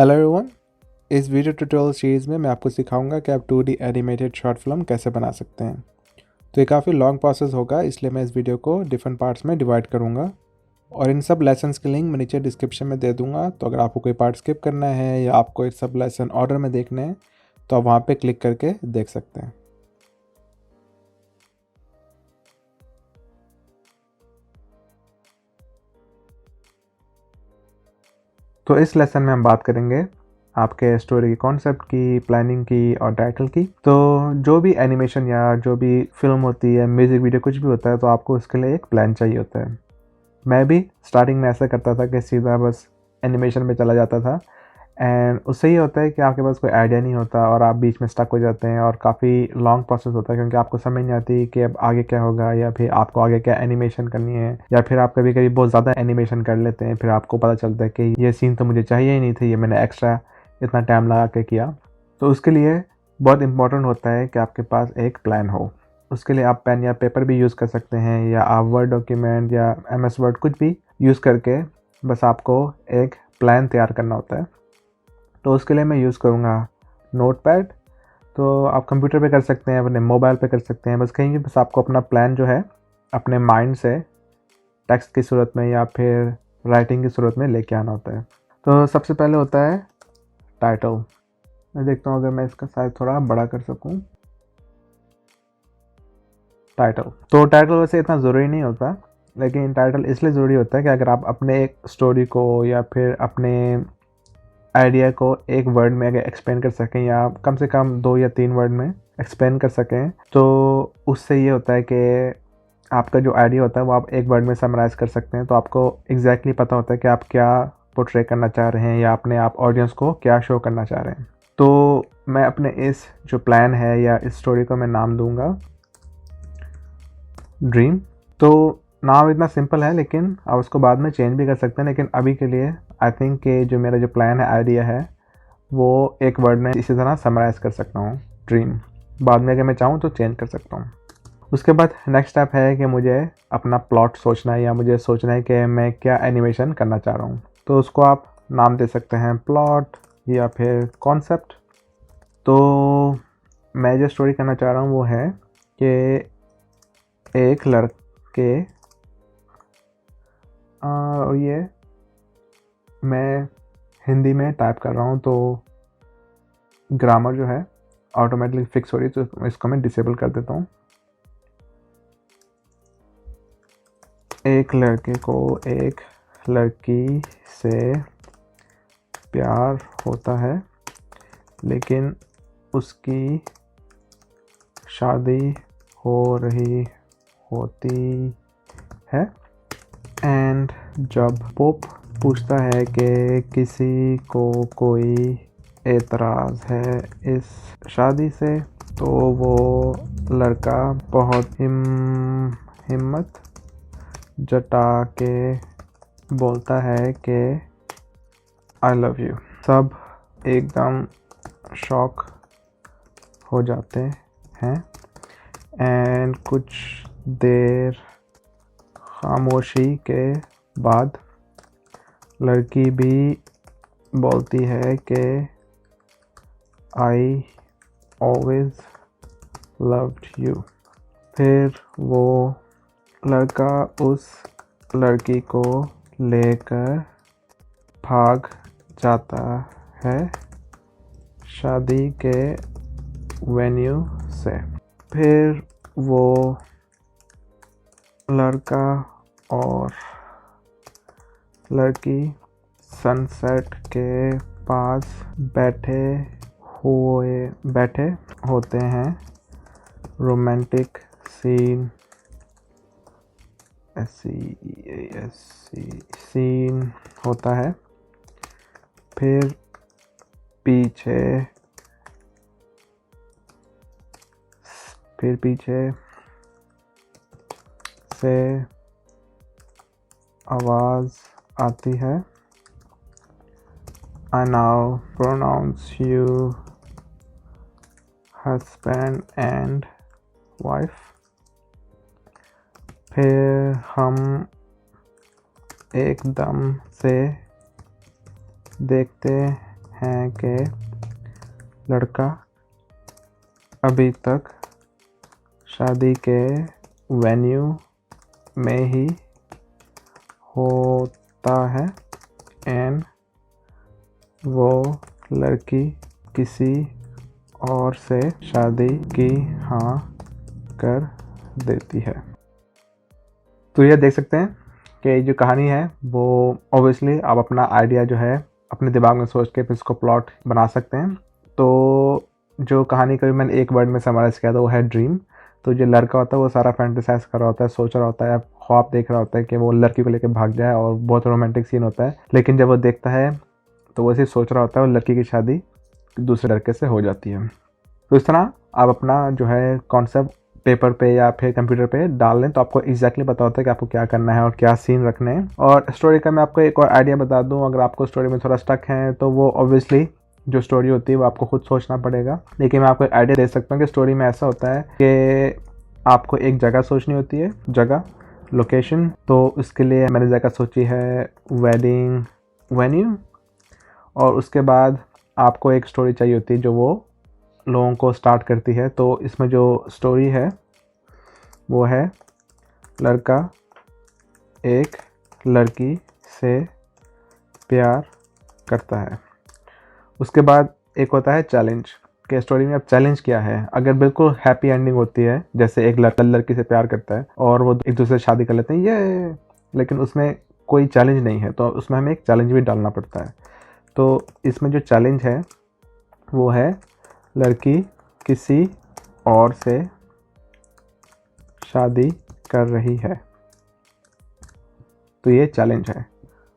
Hello everyone. इस video tutorial series में मैं आपको सिखाऊंगा कि आप 2D एनिमेटेड शॉर्ट फिल्म कैसे बना सकते हैं। तो ये काफ़ी लॉन्ग प्रोसेस होगा, इसलिए मैं इस वीडियो को डिफरेंट पार्ट्स में डिवाइड करूंगा और इन सब लेसन्स के लिंक मैं नीचे डिस्क्रिप्शन में दे दूंगा। तो अगर आपको कोई पार्ट स्किप करना है या आपको ये सब लेसन ऑर्डर में देखने हैं तो आप वहाँ पर क्लिक करके देख सकते हैं। तो इस लेसन में हम बात करेंगे आपके स्टोरी की कॉन्सेप्ट की, प्लानिंग की और टाइटल की। तो जो भी एनिमेशन या जो भी फिल्म होती है, म्यूज़िक वीडियो कुछ भी होता है, तो आपको उसके लिए एक प्लान चाहिए होता है। मैं भी स्टार्टिंग में ऐसा करता था कि सीधा बस एनिमेशन में चला जाता था एंड उससे ये होता है कि आपके पास कोई आइडिया नहीं होता और आप बीच में स्टक हो जाते हैं और काफ़ी लॉन्ग प्रोसेस होता है क्योंकि आपको समझ नहीं आती कि अब आगे क्या होगा या फिर आपको आगे क्या एनिमेशन करनी है, या फिर आप कभी कभी बहुत ज़्यादा एनिमेशन कर लेते हैं, फिर आपको पता चलता है कि ये सीन तो मुझे चाहिए ही नहीं था, ये मैंने एक्स्ट्रा इतना टाइम लगा के किया। तो उसके लिए बहुत इंपॉर्टेंट होता है कि आपके पास एक प्लान हो। उसके लिए आप पेन या पेपर भी यूज़ कर सकते हैं या आप वर्ड डॉक्यूमेंट या MS वर्ड कुछ भी यूज़ करके बस आपको एक प्लान तैयार करना होता है। तो उसके लिए मैं यूज़ करूँगा नोटपैड। तो आप कंप्यूटर पे कर सकते हैं, अपने मोबाइल पे कर सकते हैं, बस कहीं भी बस आपको अपना प्लान जो है अपने माइंड से टेक्स्ट की सूरत में या फिर राइटिंग की सूरत में लेके आना होता है। तो सबसे पहले होता है टाइटल। मैं देखता हूँ अगर मैं इसका साइज थोड़ा बड़ा कर सकूँ। तो टाइटल वैसे इतना ज़रूरी नहीं होता, लेकिन टाइटल इसलिए ज़रूरी होता है कि अगर आप अपने एक स्टोरी को या फिर अपने आइडिया को एक वर्ड में अगर एक्सप्लेन कर सकें या कम से कम 2 या 3 वर्ड में एक्सप्लेन कर सकें, तो उससे ये होता है कि आपका जो आइडिया होता है वो आप एक वर्ड में समराइज़ कर सकते हैं। तो आपको एग्जैक्टली पता होता है कि आप क्या पोर्ट्रे करना चाह रहे हैं या अपने आप ऑडियंस को क्या शो करना चाह रहे हैं। तो मैं अपने इस जो प्लान है या इस स्टोरी को मैं नाम दूंगा ड्रीम। तो नाम इतना सिंपल है, लेकिन आप उसको बाद में चेंज भी कर सकते हैं, लेकिन अभी के लिए आई थिंक कि जो मेरा जो प्लान है, आइडिया है, वो एक वर्ड में इसी तरह समराइज़ कर सकता हूँ, ड्रीम। बाद में अगर मैं चाहूँ तो चेंज कर सकता हूँ। उसके बाद नेक्स्ट स्टेप है कि मुझे अपना प्लॉट सोचना है या मुझे सोचना है कि मैं क्या एनिमेशन करना चाह रहा हूँ। तो उसको आप नाम दे सकते हैं प्लॉट या फिर कॉन्सेप्ट। तो मैं जो स्टोरी करना चाह रहा हूँ वो है कि एक लड़के और ये मैं हिंदी में टाइप कर रहा हूँ तो ग्रामर जो है ऑटोमेटिकली फिक्स हो रही है, तो इसको मैं डिसेबल कर देता हूँ। एक लड़के को एक लड़की से प्यार होता है, लेकिन उसकी शादी हो रही होती है एंड जब पोप पूछता है कि किसी को कोई एतराज़ है इस शादी से, तो वो लड़का बहुत हिम्मत जता के बोलता है कि आई लव यू। सब एकदम शॉक हो जाते हैं एंड कुछ देर खामोशी के बाद लड़की भी बोलती है कि आई ऑलवेज लव्ड यू। फिर वो लड़का उस लड़की को लेकर भाग जाता है शादी के वेन्यू से। फिर वो लड़का और लड़की सनसेट के पास बैठे होते हैं। रोमांटिक सीन होता है। फिर पीछे से आवाज़ आती है, I now pronounce you husband and wife। फिर हम एकदम से देखते हैं कि लड़का अभी तक शादी के वेन्यू में ही होता है एंड वो लड़की किसी और से शादी की हाँ कर देती है। तो ये देख सकते हैं कि जो कहानी है वो ऑब्वियसली आप अपना आइडिया जो है अपने दिमाग में सोच के फिर इसको प्लॉट बना सकते हैं। तो जो कहानी का भी मैंने एक वर्ड में समराइज किया था वो है ड्रीम। तो जो लड़का होता है वो सारा फैंटेसाइज कर रहा होता है, सोच रहा होता है, ख्वाब देख रहा होता है कि वो लड़की को लेकर भाग जाए और बहुत रोमांटिक सीन होता है। लेकिन जब वो देखता है तो वो सिर्फ सोच रहा होता है और लड़की की शादी दूसरे लड़के से हो जाती है। तो इस तरह आप अपना जो है कॉन्सेप्ट पेपर पे या फिर कंप्यूटर पे डाल लें तो आपको एग्जैक्टली पता होता है कि आपको क्या करना है और क्या सीन रखने हैं। और स्टोरी का मैं आपको एक और आइडिया बता दूं, अगर आपको स्टोरी में थोड़ा स्टक है तो वो ऑब्वियसली जो स्टोरी होती है वो आपको खुद सोचना पड़ेगा। लेकिन मैं आपको एक आइडिया दे सकता हूँ कि स्टोरी में ऐसा होता है कि आपको एक जगह सोचनी होती है, जगह लोकेशन। तो उसके लिए मैंने जगह सोची है वेडिंग वेन्यू, और उसके बाद आपको एक स्टोरी चाहिए होती है जो वो लोगों को स्टार्ट करती है। तो इसमें जो स्टोरी है वो है लड़का एक लड़की से प्यार करता है। उसके बाद एक होता है चैलेंज, कि स्टोरी में अब चैलेंज क्या है। अगर बिल्कुल हैप्पी एंडिंग होती है, जैसे एक लड़का लड़की से प्यार करता है और वो एक दूसरे से शादी कर लेते हैं ये, लेकिन उसमें कोई चैलेंज नहीं है तो उसमें हमें एक चैलेंज भी डालना पड़ता है। तो इसमें जो चैलेंज है वो है लड़की किसी और से शादी कर रही है। तो ये चैलेंज है।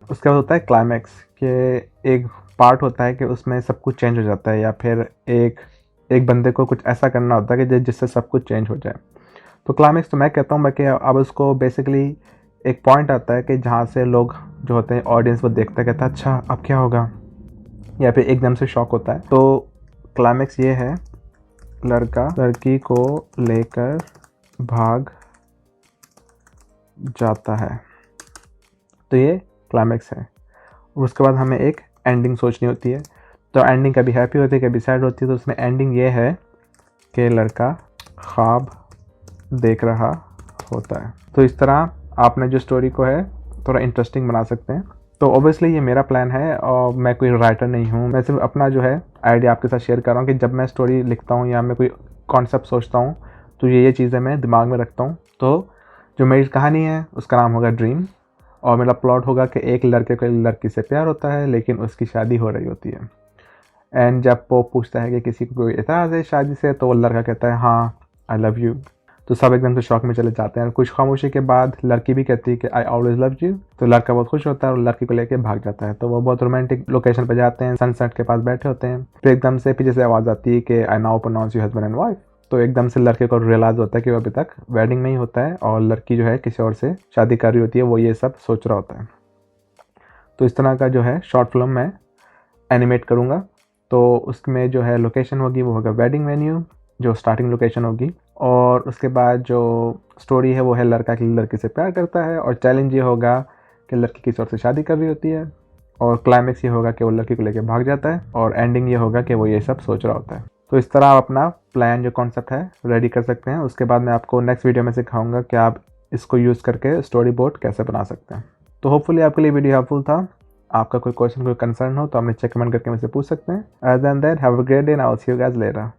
उसके बाद होता है क्लाइमैक्स, कि एक पार्ट होता है कि उसमें सब कुछ चेंज हो जाता है या फिर एक बंदे को कुछ ऐसा करना होता है कि जिससे सब कुछ चेंज हो जाए। तो क्लाइमैक्स तो मैं कहता हूँ कि अब उसको बेसिकली एक पॉइंट आता है कि जहाँ से लोग जो होते हैं ऑडियंस वो देखता है, कहता है अच्छा अब क्या होगा, या फिर एकदम से शॉक होता है। तो क्लाइमैक्स ये है, लड़का लड़की को लेकर भाग जाता है। तो ये क्लाइमैक्स है। उसके बाद हमें एक एंडिंग सोचनी होती है। तो एंडिंग कभी हैप्पी होती है कभी सैड होती है। तो उसमें एंडिंग ये है कि लड़का ख्वाब देख रहा होता है। तो इस तरह आपने जो स्टोरी को है थोड़ा इंटरेस्टिंग बना सकते हैं। तो ऑब्वियसली ये मेरा प्लान है और मैं कोई राइटर नहीं हूँ, मैं सिर्फ अपना जो है आइडिया आपके साथ शेयर कर रहा हूँ कि जब मैं स्टोरी लिखता हूँ या मैं कोई कॉन्सेप्ट सोचता हूँ तो ये चीज़ें मैं दिमाग में रखता हूँ। तो जो मेरी कहानी है उसका नाम होगा ड्रीम, और मेरा प्लॉट होगा कि एक लड़के को एक लड़की से प्यार होता है लेकिन उसकी शादी हो रही होती है। एंड जब वो पूछता है कि किसी को कोई एतराज़ है शादी से, तो वो लड़का कहता है हाँ आई लव यू। तो सब एकदम से शॉक में चले जाते हैं। कुछ खामोशी के बाद लड़की भी कहती है कि आई ऑलवेज लव यू। तो लड़का बहुत खुश होता है और लड़की को लेकर भाग जाता है। तो वो बहुत रोमांटिक लोकेशन पर जाते हैं, सनसेट के पास बैठे होते हैं। फिर एकदम से पीछे से आवाज़ आती है कि I now pronounce you husband and wife. तो एकदम से लड़के को रियलाइज होता है कि वो अभी तक वेडिंग नहीं होता है और लड़की जो है किसी और से शादी कर रही होती है, वो ये सब सोच रहा होता है। तो इस तरह का जो है शॉर्ट फिल्म मैं एनिमेट करूँगा। तो उसमें जो है लोकेशन होगी वो होगा वेडिंग वेन्यू, जो स्टार्टिंग लोकेशन होगी। और उसके बाद जो स्टोरी है वो है लड़का की लड़की से प्यार करता है, और चैलेंज ये होगा कि लड़की किसी और से शादी कर रही होती है, और क्लाइमैक्स ये होगा कि वो लड़की को लेकर भाग जाता है, और एंडिंग ये होगा कि वो ये सब सोच रहा होता है। तो इस तरह आप अपना प्लान जो कॉन्सेप्ट है रेडी कर सकते हैं। उसके बाद मैं आपको नेक्स्ट वीडियो में सिखाऊंगा कि आप इसको यूज़ करके स्टोरी बोर्ड कैसे बना सकते हैं। तो होपफुली आपके लिए वीडियो हेल्पफुल था। आपका कोई क्वेश्चन कोई कंसर्न हो तो आप नीचे कमेंट करके मुझसे पूछ सकते हैं। Other than that have a great day and I will see you guys later.